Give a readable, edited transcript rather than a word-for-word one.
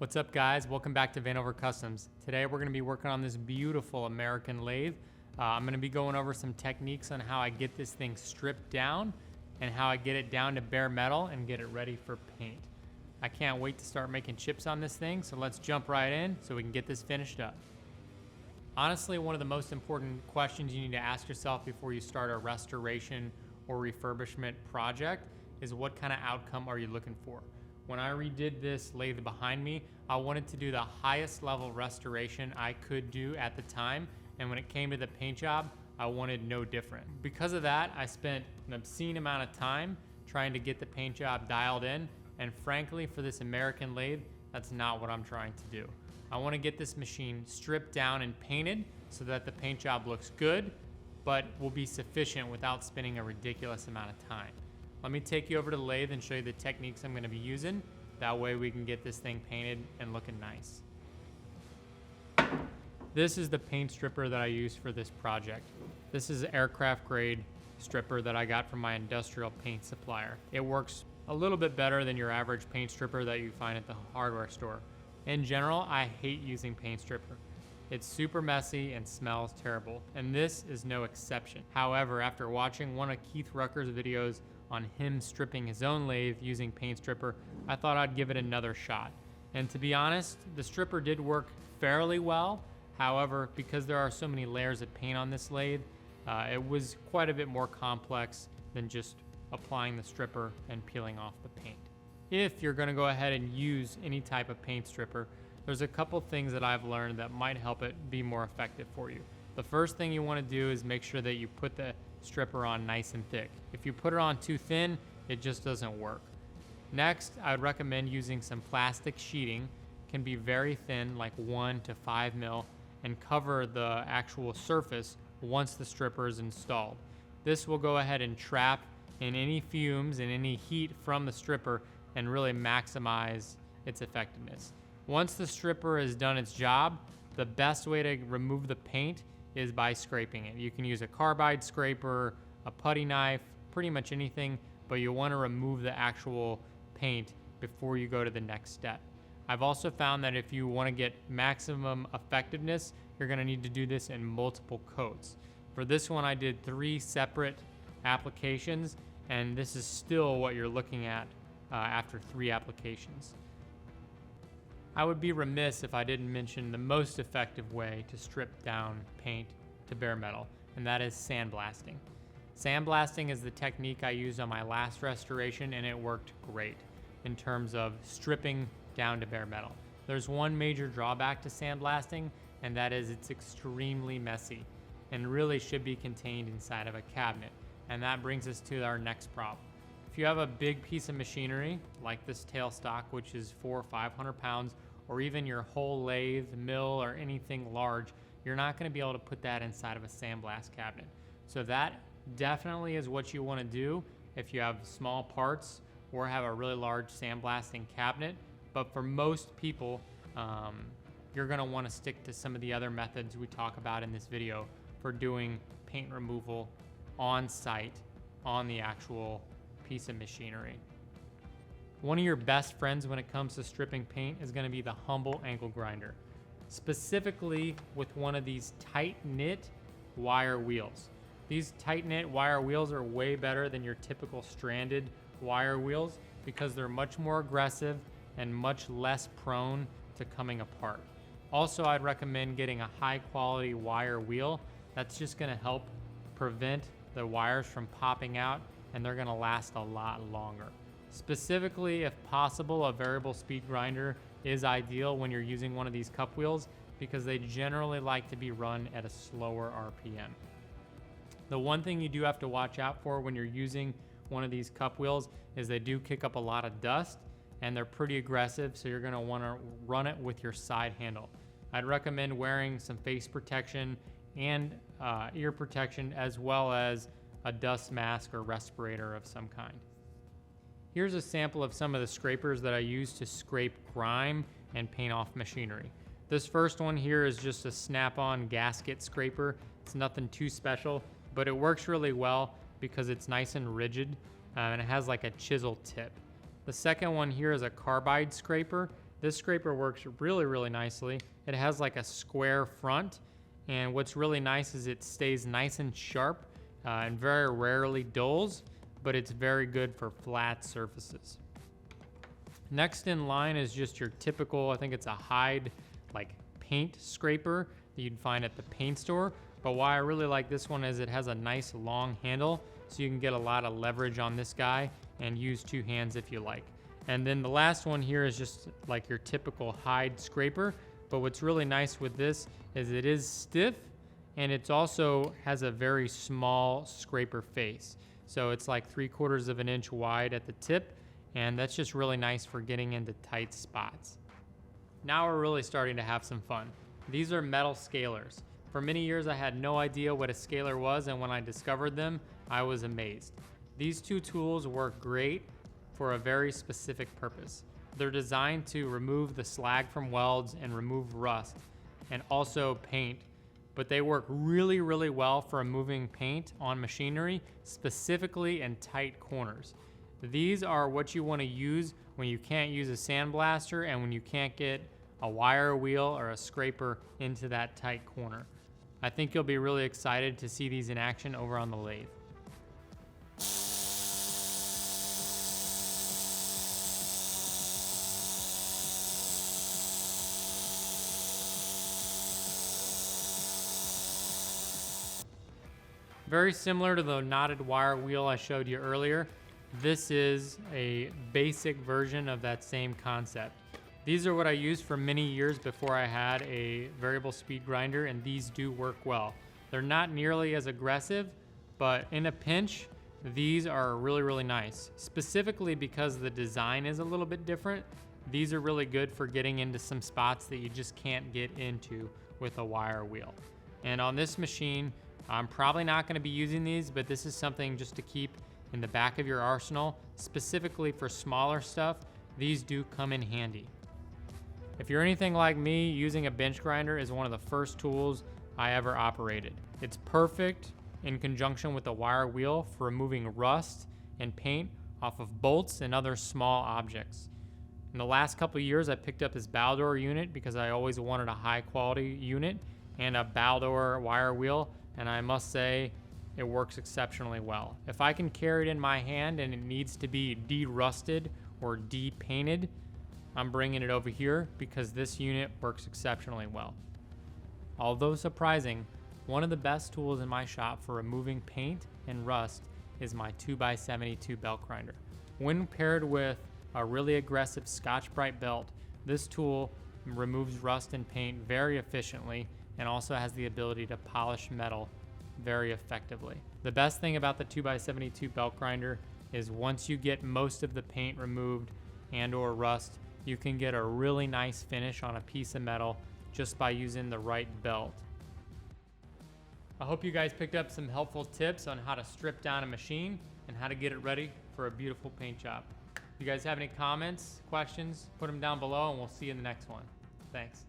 What's up, guys? Welcome back to Vanover Customs. Today we're going to be working on this beautiful American lathe. I'm going to be going over some techniques on how I get this thing stripped down and how I get it down to bare metal and get it ready for paint. I can't wait to start making chips on this thing, so let's jump right in so we can get this finished up. Honestly, one of the most important questions you need to ask yourself before you start a restoration or refurbishment project is what kind of outcome are you looking for? When I redid this lathe behind me, I wanted to do the highest level restoration I could do at the time, and when it came to the paint job, I wanted no different. Because of that, I spent an obscene amount of time trying to get the paint job dialed in, and frankly, for this American lathe, that's not what I'm trying to do. I want to get this machine stripped down and painted so that the paint job looks good, but will be sufficient without spending a ridiculous amount of time. Let me take you over to the lathe and show you the techniques I'm going to be using. That way we can get this thing painted and looking nice. This is the paint stripper that I used for this project. This is an aircraft grade stripper that I got from my industrial paint supplier. It works a little bit better than your average paint stripper that you find at the hardware store. In general, I hate using paint stripper. It's super messy and smells terrible, and this is no exception. However, after watching one of Keith Rucker's videos on him stripping his own lathe using paint stripper, I thought I'd give it another shot. And to be honest, the stripper did work fairly well. However, because there are so many layers of paint on this lathe, it was quite a bit more complex than just applying the stripper and peeling off the paint. If you're gonna go ahead and use any type of paint stripper, there's a couple things that I've learned that might help it be more effective for you. The first thing you wanna do is make sure that you put the stripper on nice and thick. If you put it on too thin, it just doesn't work. Next, I would recommend using some plastic sheeting. It can be very thin, like 1 to 5 mil, and cover the actual surface once the stripper is installed. This will go ahead and trap in any fumes and any heat from the stripper and really maximize its effectiveness. Once the stripper has done its job, the best way to remove the paint is by scraping it. You can use a carbide scraper, a putty knife, pretty much anything, but you want to remove the actual paint before you go to the next step. I've also found that if you want to get maximum effectiveness, you're going to need to do this in multiple coats. For this one, I did 3 separate applications, and this is still what you're looking at after 3 applications. I would be remiss if I didn't mention the most effective way to strip down paint to bare metal, and that is sandblasting. Sandblasting is the technique I used on my last restoration, and it worked great in terms of stripping down to bare metal. There's one major drawback to sandblasting, and that is it's extremely messy and really should be contained inside of a cabinet. And that brings us to our next problem. If you have a big piece of machinery, like this tailstock, which is 400 or 500 pounds, or even your whole lathe, mill, or anything large, you're not gonna be able to put that inside of a sandblast cabinet. So that definitely is what you wanna do if you have small parts or have a really large sandblasting cabinet. But for most people, you're gonna wanna stick to some of the other methods we talk about in this video for doing paint removal on site on the actual piece of machinery. One of your best friends when it comes to stripping paint is going to be the Humble angle grinder, specifically with one of these tight-knit wire wheels. These tight-knit wire wheels are way better than your typical stranded wire wheels because they're much more aggressive and much less prone to coming apart. Also, I'd recommend getting a high-quality wire wheel. That's just going to help prevent the wires from popping out, and they're gonna last a lot longer. Specifically, if possible, a variable speed grinder is ideal when you're using one of these cup wheels because they generally like to be run at a slower RPM. The one thing you do have to watch out for when you're using one of these cup wheels is they do kick up a lot of dust and they're pretty aggressive, so you're gonna wanna run it with your side handle. I'd recommend wearing some face protection and ear protection, as well as a dust mask or respirator of some kind. Here's a sample of some of the scrapers that I use to scrape grime and paint off machinery. This first one here is just a snap-on gasket scraper. It's nothing too special, but it works really well because it's nice and rigid and it has like a chisel tip. The second one here is a carbide scraper, This scraper works really nicely. It has like a square front, and what's really nice is it stays nice and sharp and very rarely dulls, but it's very good for flat surfaces. Next in line is just your typical, I think it's a hide like paint scraper that you'd find at the paint store. But why I really like this one is it has a nice long handle, so you can get a lot of leverage on this guy and use two hands if you like. And then the last one here is just like your typical hide scraper. But what's really nice with this is it is stiff, and it also has a very small scraper face. So it's like 3/4 of an inch wide at the tip, and that's just really nice for getting into tight spots. Now we're really starting to have some fun. These are metal scalers. For many years I had no idea what a scaler was, and when I discovered them, I was amazed. These two tools work great for a very specific purpose. They're designed to remove the slag from welds and remove rust, and also paint, but they work really well for removing paint on machinery, specifically in tight corners. These are what you want to use when you can't use a sandblaster and when you can't get a wire wheel or a scraper into that tight corner. I think you'll be really excited to see these in action over on the lathe. Very similar to the knotted wire wheel I showed you earlier, this is a basic version of that same concept. These are what I used for many years before I had a variable speed grinder, and these do work well. They're not nearly as aggressive, but in a pinch, these are really nice. Specifically because the design is a little bit different, these are really good for getting into some spots that you just can't get into with a wire wheel. And on this machine, I'm probably not going to be using these, but this is something just to keep in the back of your arsenal. Specifically for smaller stuff, these do come in handy. If you're anything like me, using a bench grinder is one of the first tools I ever operated. It's perfect in conjunction with a wire wheel for removing rust and paint off of bolts and other small objects. In the last couple of years, I picked up this Baldor unit because I always wanted a high quality unit and a Baldor wire wheel, and I must say it works exceptionally well. If I can carry it in my hand and it needs to be de-rusted or de-painted, I'm bringing it over here because this unit works exceptionally well. Although surprising, one of the best tools in my shop for removing paint and rust is my 2x72 belt grinder. When paired with a really aggressive Scotch-Brite belt, this tool removes rust and paint very efficiently and also has the ability to polish metal very effectively. The best thing about the 2x72 belt grinder is once you get most of the paint removed and or rust, you can get a really nice finish on a piece of metal just by using the right belt. I hope you guys picked up some helpful tips on how to strip down a machine and how to get it ready for a beautiful paint job. If you guys have any comments, questions, put them down below, and we'll see you in the next one. Thanks.